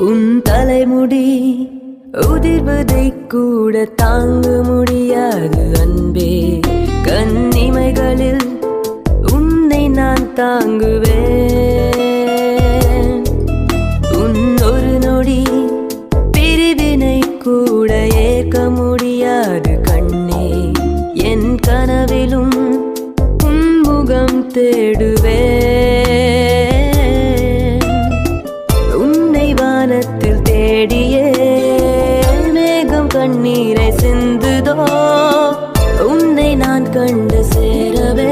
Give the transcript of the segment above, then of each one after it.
உன் தலைமுடி உதிர்வதை கூட தாங்க முடியாது அன்பே. கண்ணிமைகளில் உன்னை நான் தாங்குவேன். உன் ஒரு நொடி பிரிவினை கூட ஏற்க முடியாது கண்ணே. என் கனவிலும் உன் முகம் தேடுவேன். வானத்தில் தேடியே மேகம் கண்ணீரை சிந்துதோ. உன்னை நான் கண்டு சேரவே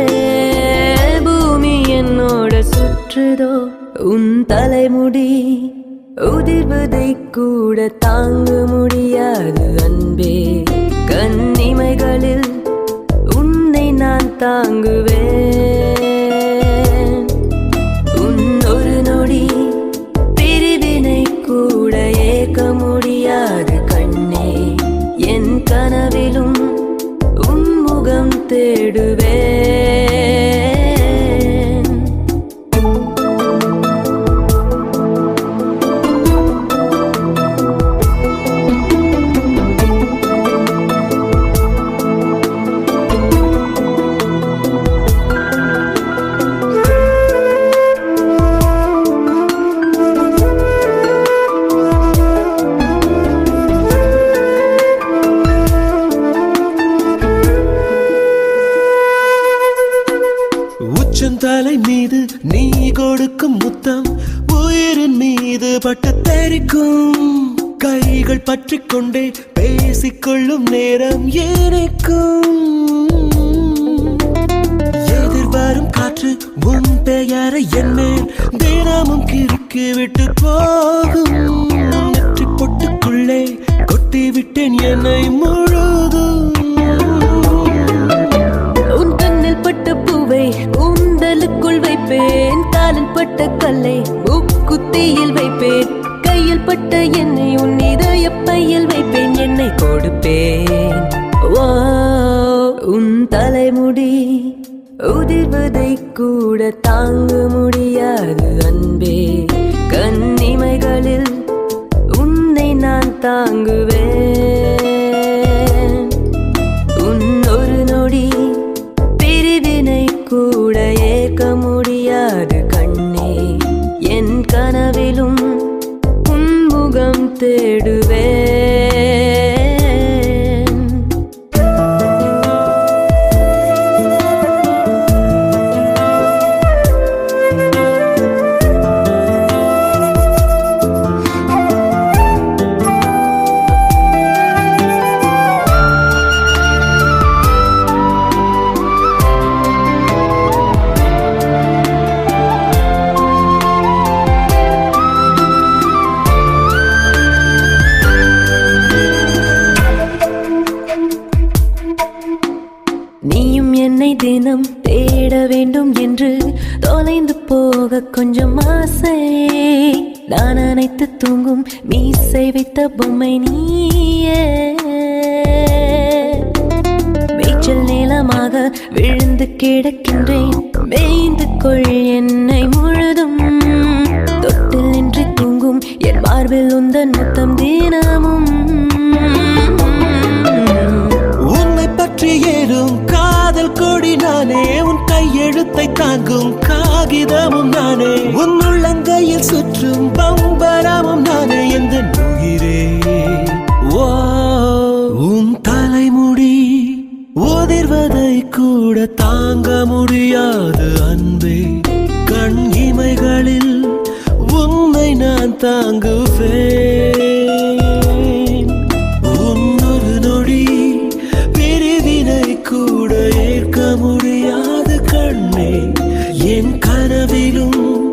பூமி என்னோட சுற்றுதோ. உன் தலைமுடி உதிர்வதை கூட தாங்க முடியாது அன்பே. கண்ணிமைகளில் உன்னை நான் தாங்குவேன். உன் ஒரு நொடி கூட ஏற்க முடியாது கண்ணே. என் கனவிலும் உன் முகம் தேடுவேன். தலை மீது நீ கொடுக்கும் முத்தம் உயிரின் மீது பட்ட தெரிக்கும். கைகள் பற்றி கொண்டே பேசிக்கொள்ளும் நேரம் எனக்கும். எதிர்வரும் காற்று உன் பெயரை என் மேல் தினமும் கிறுக்கி விட்டு போகும். நெற்றி பொட்டுக்குள்ளே கொட்டி விட்டேன் என்னை முழுதும். உன் கண்ணில் பட்ட பூவை கூந்தலுக்குள் வைப்பேன். காலில் பட்ட கல்லை மூக்குத்தியில் வைப்பேன். கையில் பட்ட எண்ணெய் உன் இதய பையில் வைப்பேன். என்னை கொடுப்பேன். உன் தலைமுடி உதிர்வதை கூட தாங்க முடியாது அன்பே. கண்ணிமைகளில் உன்னை நான் தாங்குவேன். உன் ஒரு நொடி பிரிவினை கூட ஏற்க முடியாது கண்ணே. என் கனவிலும் உன் முகம் தேடுவேன். நீயும் என்னை தினம் தேட வேண்டும் என்று தொலைந்து போக கொஞ்சம் ஆசை. நான் அனைத்து தூங்கும் மீசை வைத்த பொம்மை நீயே. மேய்ச்சல் நீளமாக விழுந்து கிடக்கின்றேன். மேய்ந்து கொள் என்னை முழுதும். தொட்டில் நின்று தூங்கும் என் மார்பில் உந்தன் முத்தம் தினமும். பற்றி ஏறும் காதல் கொடி நானே. உன் கையெழுத்தை தாங்கும் காகிதமும் நானே. உன் உள்ளங்கையில் சுற்றும் பம்பரமும் நானே. எந்த உயிரே உன் தலைமுடி உதிர்வதை கூட தாங்க முடியாது அன்பே. கண் இமைகளில் உன்னை நான் தாங்குவேன். உன் என் கனவிலும்